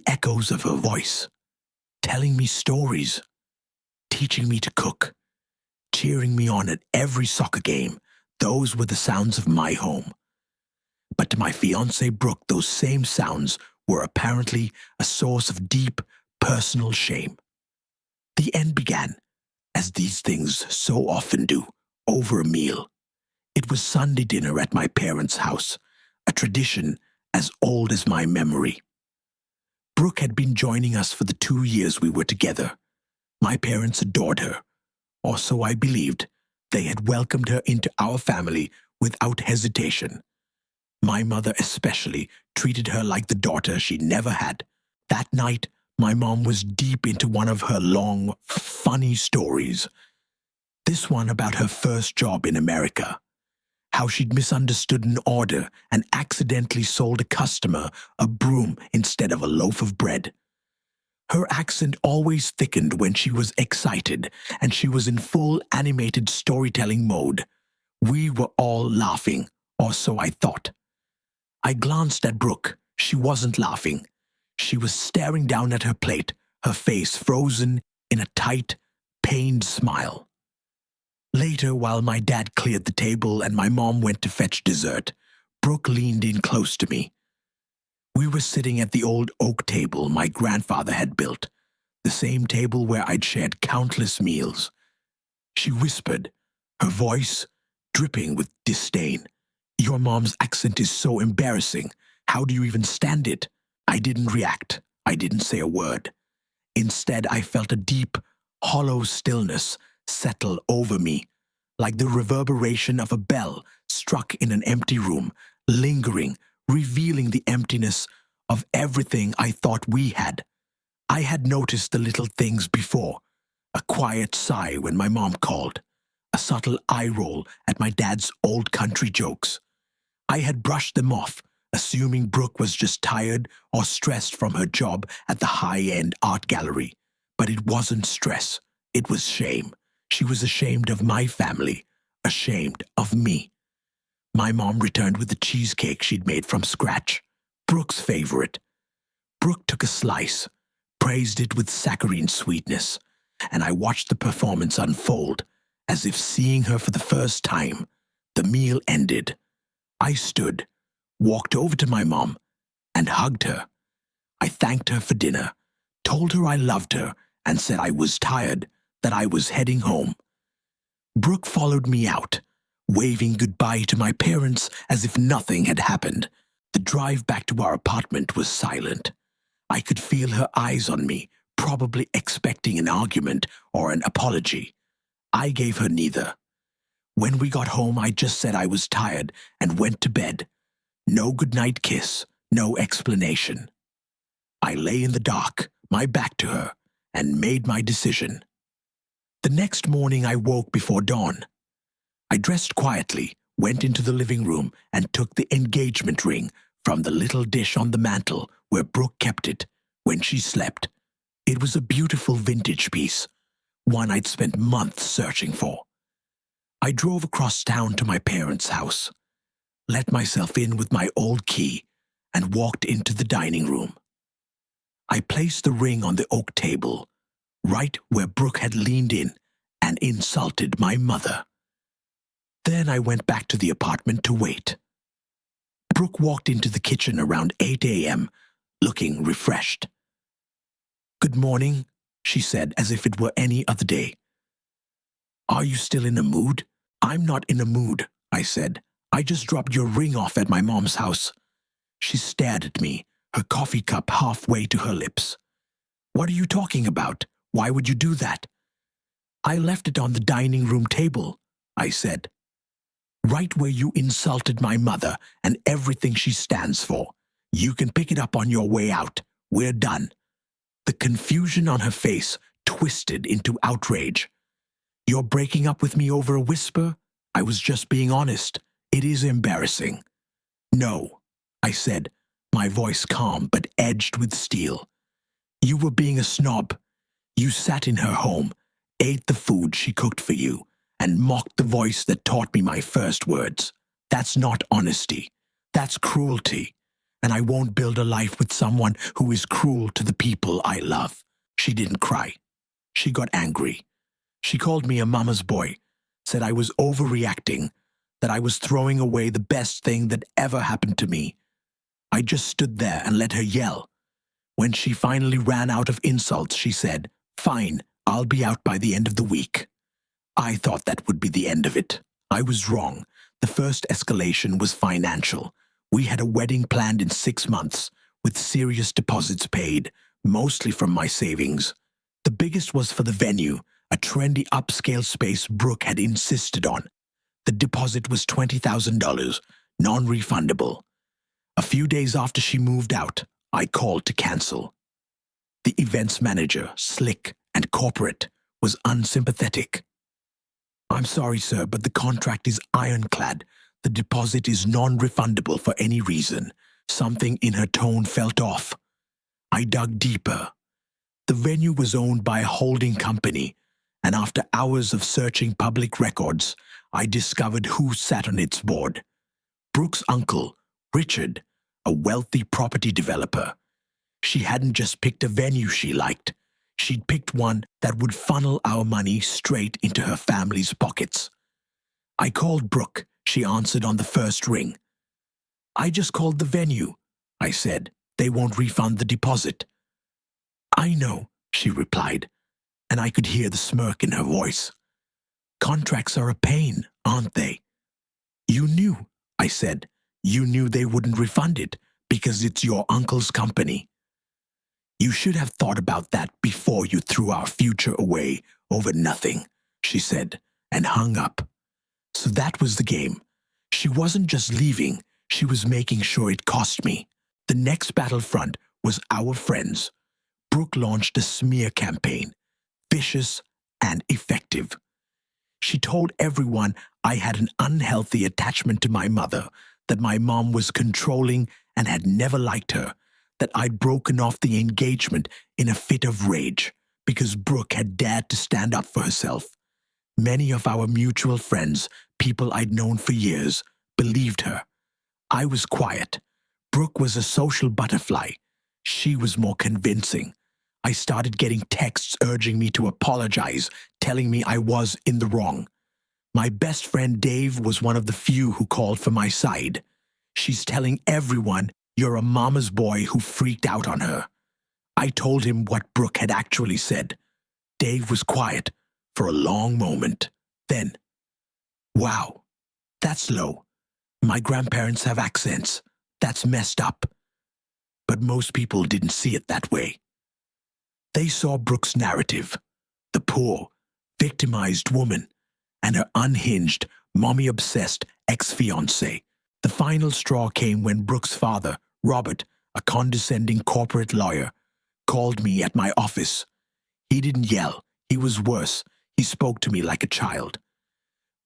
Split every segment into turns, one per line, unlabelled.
echoes of her voice, telling me stories, teaching me to cook, cheering me on at every soccer game. Those were the sounds of my home. But to my fiancée Brooke, those same sounds were apparently a source of deep, personal shame. The end began, as these things so often do, over a meal. It was Sunday dinner at my parents' house, a tradition as old as my memory. Brooke had been joining us for the 2 years we were together. My parents adored her, or so I believed. They had welcomed her into our family without hesitation. My mother especially treated her like the daughter she never had. That night, my mom was deep into one of her long, funny stories. This one about her first job in America. How she'd misunderstood an order and accidentally sold a customer a broom instead of a loaf of bread. Her accent always thickened when she was excited, and she was in full animated storytelling mode. We were all laughing, or so I thought. I glanced at Brooke. She wasn't laughing. She was staring down at her plate, her face frozen in a tight, pained smile. Later, while my dad cleared the table and my mom went to fetch dessert, Brooke leaned in close to me. We were sitting at the old oak table my grandfather had built, the same table where I'd shared countless meals. She whispered, her voice dripping with disdain. "Your mom's accent is so embarrassing. How do you even stand it?" I didn't react. I didn't say a word. Instead, I felt a deep, hollow stillness settle over me, like the reverberation of a bell struck in an empty room, lingering, revealing the emptiness of everything I thought we had. I had noticed the little things before: a quiet sigh when my mom called, a subtle eye roll at my dad's old country jokes. I had brushed them off, assuming Brooke was just tired or stressed from her job at the high-end art gallery. But it wasn't stress. It was shame. She was ashamed of my family, ashamed of me. My mom returned with the cheesecake she'd made from scratch, Brooke's favorite. Brooke took a slice, praised it with saccharine sweetness, and I watched the performance unfold, as if seeing her for the first time. The meal ended. I stood, walked over to my mom, and hugged her. I thanked her for dinner, told her I loved her, and said I was tired, that I was heading home. Brooke followed me out, waving goodbye to my parents as if nothing had happened. The drive back to our apartment was silent. I could feel her eyes on me, probably expecting an argument or an apology. I gave her neither. When we got home, I just said I was tired and went to bed. No goodnight kiss, no explanation. I lay in the dark, my back to her, and made my decision. The next morning I woke before dawn. I dressed quietly, went into the living room, and took the engagement ring from the little dish on the mantel where Brooke kept it when she slept. It was a beautiful vintage piece, one I'd spent months searching for. I drove across town to my parents' house, let myself in with my old key, and walked into the dining room. I placed the ring on the oak table, right where Brooke had leaned in and insulted my mother. Then I went back to the apartment to wait. Brooke walked into the kitchen around 8 a.m., looking refreshed. "Good morning," she said, as if it were any other day. "Are you still in a mood?" "I'm not in a mood," I said. "I just dropped your ring off at my mom's house." She stared at me, her coffee cup halfway to her lips. "What are you talking about? Why would you do that?" "I left it on the dining room table," I said. "Right where you insulted my mother and everything she stands for. You can pick it up on your way out. We're done." The confusion on her face twisted into outrage. "You're breaking up with me over a whisper? I was just being honest. It is embarrassing." "No," I said, my voice calm but edged with steel. "You were being a snob. You sat in her home, ate the food she cooked for you, and mocked the voice that taught me my first words. That's not honesty. That's cruelty. and I won't build a life with someone who is cruel to the people I love. She didn't cry. She got angry. She called me a mama's boy, said I was overreacting, that I was throwing away the best thing that ever happened to me. I just stood there and let her yell. When she finally ran out of insults, she said, "Fine, I'll be out by the end of the week." I thought that would be the end of it. I was wrong. The first escalation was financial. We had a wedding planned in 6 months, with serious deposits paid, mostly from my savings. The biggest was for the venue, a trendy upscale space Brooke had insisted on. The deposit was $20,000, non-refundable. A few days after she moved out, I called to cancel. The events manager, slick and corporate, was unsympathetic. "I'm sorry, sir, but the contract is ironclad. The deposit is non-refundable for any reason." Something in her tone felt off. I dug deeper. The venue was owned by a holding company, and after hours of searching public records, I discovered who sat on its board. Brooke's uncle, Richard, a wealthy property developer. She hadn't just picked a venue she liked. She'd picked one that would funnel our money straight into her family's pockets. I called Brooke. She answered on the first ring. "I just called the venue," I said. "They won't refund the deposit." "I know," she replied, and I could hear the smirk in her voice. "Contracts are a pain, aren't they?" "You knew," I said. "You knew they wouldn't refund it because it's your uncle's company." "You should have thought about that before you threw our future away over nothing," she said, and hung up. So that was the game. She wasn't just leaving, she was making sure it cost me. The next battlefront was our friends. Brooke launched a smear campaign, vicious and effective. She told everyone I had an unhealthy attachment to my mother, that my mom was controlling and had never liked her, that I'd broken off the engagement in a fit of rage because Brooke had dared to stand up for herself. Many of our mutual friends, people I'd known for years, believed her. I was quiet. Brooke was a social butterfly. She was more convincing. I started getting texts urging me to apologize, telling me I was in the wrong. My best friend Dave was one of the few who called for my side. "She's telling everyone you're a mama's boy who freaked out on her." I told him what Brooke had actually said. Dave was quiet for a long moment. Then, "Wow, that's low. My grandparents have accents. That's messed up." But most people didn't see it that way. They saw Brooke's narrative, the poor, victimized woman, and her unhinged, mommy-obsessed ex-fiancé. The final straw came when Brooke's father, Robert, a condescending corporate lawyer, called me at my office. He didn't yell. He was worse. He spoke to me like a child.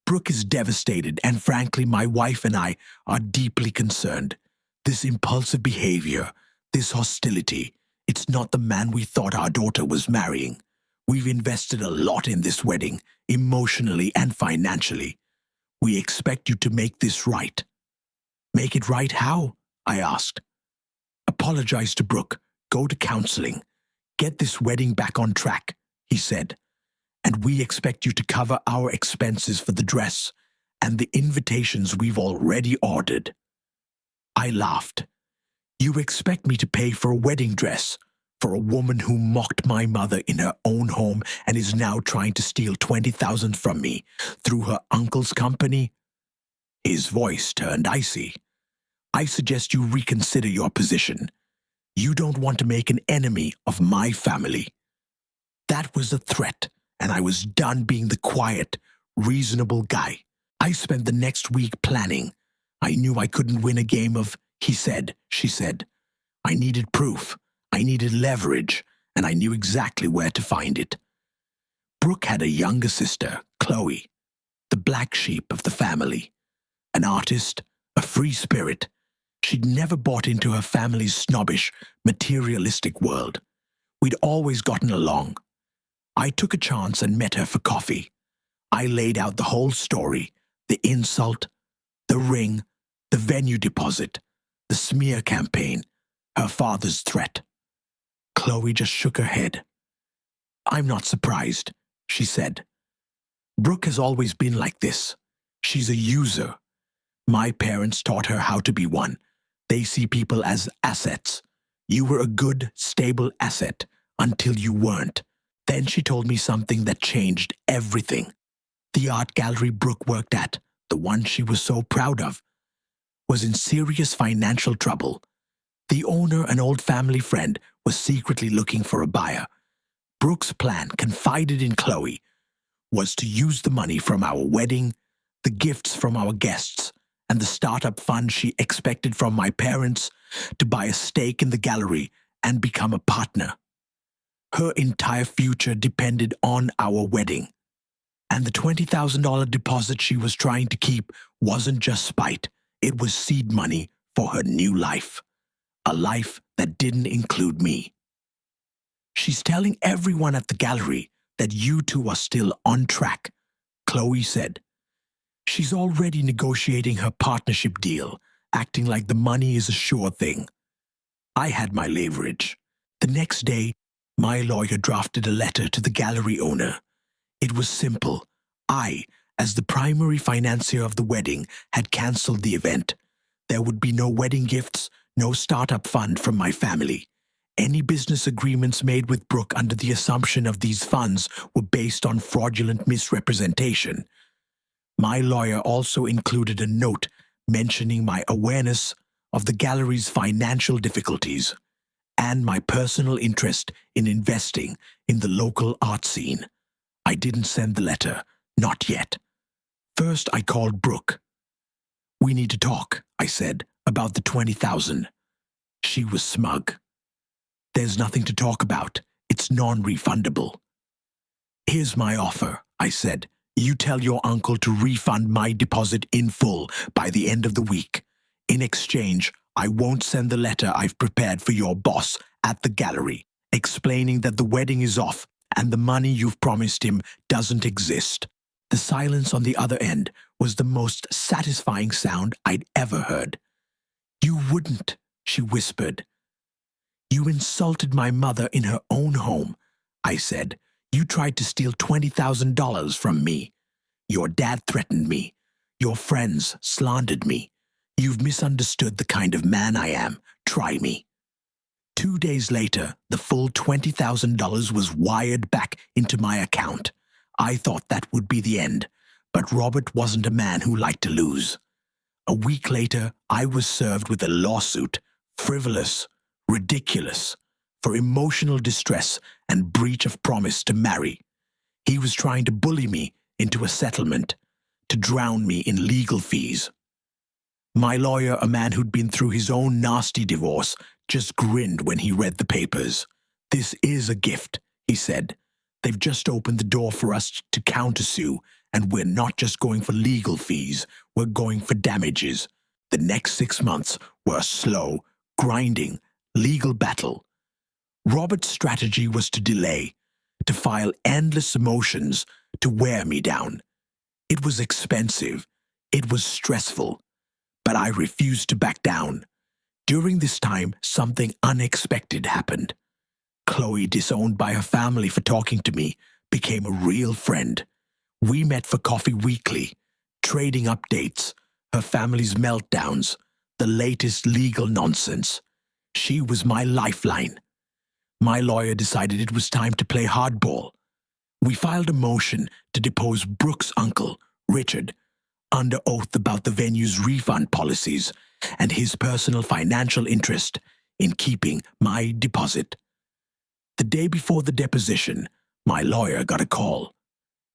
"Brooke is devastated, and frankly, my wife and I are deeply concerned. This impulsive behavior, this hostility, it's not the man we thought our daughter was marrying. We've invested a lot in this wedding, emotionally and financially. We expect you to make this right." "Make it right how?" I asked. "Apologize to Brooke. Go to counseling. Get this wedding back on track," he said. "And we expect you to cover our expenses for the dress and the invitations we've already ordered." I laughed. "You expect me to pay for a wedding dress for a woman who mocked my mother in her own home and is now trying to steal $20,000 from me through her uncle's company?" His voice turned icy. "I suggest you reconsider your position. You don't want to make an enemy of my family." That was a threat, and I was done being the quiet, reasonable guy. I spent the next week planning. I knew I couldn't win a game of he said, she said. I needed proof. I needed leverage, and I knew exactly where to find it. Brooke had a younger sister, Chloe, the black sheep of the family. An artist, a free spirit. She'd never bought into her family's snobbish, materialistic world. We'd always gotten along. I took a chance and met her for coffee. I laid out the whole story, the insult, the ring, the venue deposit, The smear campaign, her father's threat. Chloe just shook her head. I'm not surprised, she said. Brooke has always been like this. She's a user. My parents taught her how to be one. They see people as assets. You were a good, stable asset until you weren't. Then she told me something that changed everything. The art gallery Brooke worked at, the one she was so proud of, was in serious financial trouble. The owner, an old family friend, was secretly looking for a buyer. Brooke's plan, confided in Chloe, was to use the money from our wedding, the gifts from our guests, and the startup fund she expected from my parents to buy a stake in the gallery and become a partner. Her entire future depended on our wedding. And the $20,000 deposit she was trying to keep wasn't just spite. It was seed money for her new life. A life that didn't include me. She's telling everyone at the gallery that you two are still on track, Chloe said. She's already negotiating her partnership deal, acting like the money is a sure thing. I had my leverage. The next day, my lawyer drafted a letter to the gallery owner. It was simple. I, as the primary financier of the wedding, had cancelled the event. There would be no wedding gifts, no startup fund from my family. Any business agreements made with Brooke under the assumption of these funds were based on fraudulent misrepresentation. My lawyer also included a note mentioning my awareness of the gallery's financial difficulties and my personal interest in investing in the local art scene. I didn't send the letter, not yet. First, I called Brooke. We need to talk, I said, about the $20,000. She was smug. There's nothing to talk about. It's non-refundable. Here's my offer, I said. You tell your uncle to refund my deposit in full by the end of the week. In exchange, I won't send the letter I've prepared for your boss at the gallery, explaining that the wedding is off and the money you've promised him doesn't exist. The silence on the other end was the most satisfying sound I'd ever heard. You wouldn't, she whispered. You insulted my mother in her own home, I said. You tried to steal $20,000 from me. Your dad threatened me. Your friends slandered me. You've misunderstood the kind of man I am. Try me. 2 days later, the full $20,000 was wired back into my account. I thought that would be the end, but Robert wasn't a man who liked to lose. A week later, I was served with a lawsuit, frivolous, ridiculous, for emotional distress and breach of promise to marry. He was trying to bully me into a settlement, to drown me in legal fees. My lawyer, a man who'd been through his own nasty divorce, just grinned when he read the papers. This is a gift, he said. They've just opened the door for us to countersue, and we're not just going for legal fees, we're going for damages. The next 6 months were a slow, grinding, legal battle. Robert's strategy was to delay, to file endless motions, to wear me down. It was expensive. It was stressful. But I refused to back down. During this time, something unexpected happened. Chloe, disowned by her family for talking to me, became a real friend. We met for coffee weekly, trading updates, her family's meltdowns, the latest legal nonsense. She was my lifeline. My lawyer decided it was time to play hardball. We filed a motion to depose Brooke's uncle, Richard, under oath about the venue's refund policies and his personal financial interest in keeping my deposit. The day before the deposition, my lawyer got a call.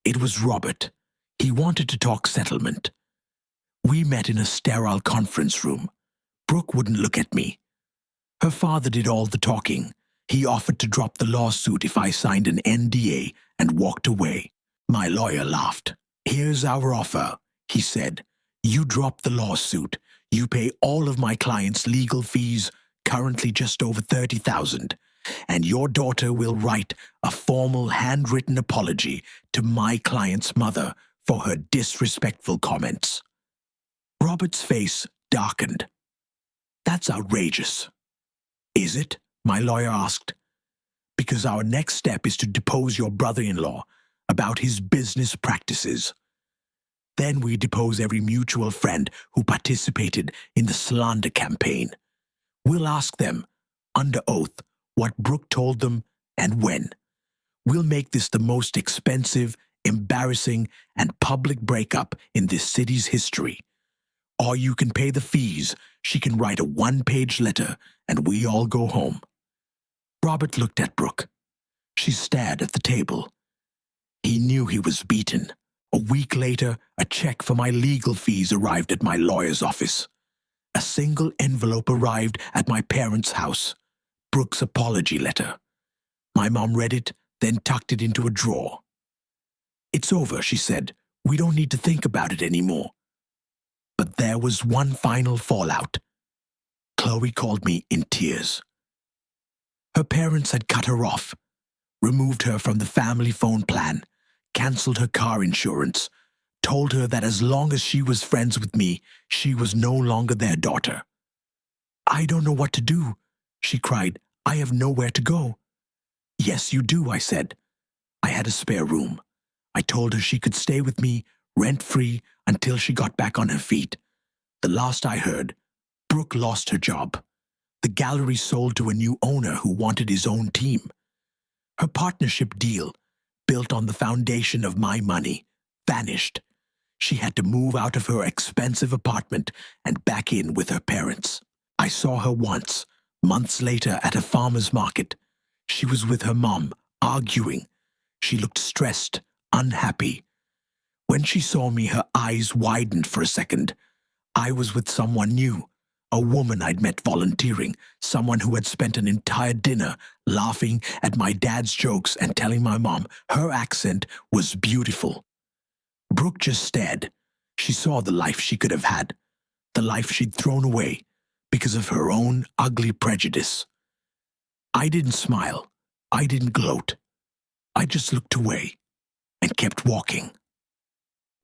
It was Robert. He wanted to talk settlement. We met in a sterile conference room. Brooke wouldn't look at me. Her father did all the talking. He offered to drop the lawsuit if I signed an NDA and walked away. My lawyer laughed. Here's our offer, he said. You drop the lawsuit. You pay all of my clients' legal fees, currently just over $30,000, and your daughter will write a formal handwritten apology to my client's mother for her disrespectful comments. Robert's face darkened. That's outrageous. Is it? My lawyer asked. Because our next step is to depose your brother-in-law about his business practices. Then we depose every mutual friend who participated in the slander campaign. We'll ask them, under oath, what Brooke told them and when. We'll make this the most expensive, embarrassing, and public breakup in this city's history. Or you can pay the fees. She can write a one-page letter, and we all go home. Robert looked at Brooke. She stared at the table. He knew he was beaten. A week later, a check for my legal fees arrived at my lawyer's office. A single envelope arrived at my parents' house. Brooke's apology letter. My mom read it, then tucked it into a drawer. It's over, she said. We don't need to think about it anymore. But there was one final fallout. Chloe called me in tears. Her parents had cut her off, removed her from the family phone plan, cancelled her car insurance, told her that as long as she was friends with me, she was no longer their daughter. I don't know what to do, she cried. I have nowhere to go. Yes, you do, I said. I had a spare room. I told her she could stay with me, rent-free, until she got back on her feet. The last I heard, Brooke lost her job. The gallery sold to a new owner who wanted his own team. Her partnership deal, built on the foundation of my money, vanished. She had to move out of her expensive apartment and back in with her parents. I saw her once, months later at a farmer's market. She was with her mom, arguing. She looked stressed, unhappy. When she saw me, her eyes widened for a second. I was with someone new, a woman I'd met volunteering, someone who had spent an entire dinner laughing at my dad's jokes and telling my mom her accent was beautiful. Brooke just stared. She saw the life she could have had, the life she'd thrown away because of her own ugly prejudice. I didn't smile. I didn't gloat. I just looked away and kept walking.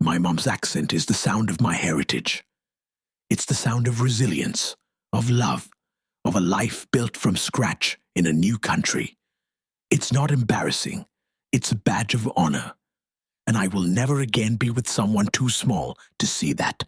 My mom's accent is the sound of my heritage. It's the sound of resilience, of love, of a life built from scratch in a new country. It's not embarrassing. It's a badge of honor. And I will never again be with someone too small to see that.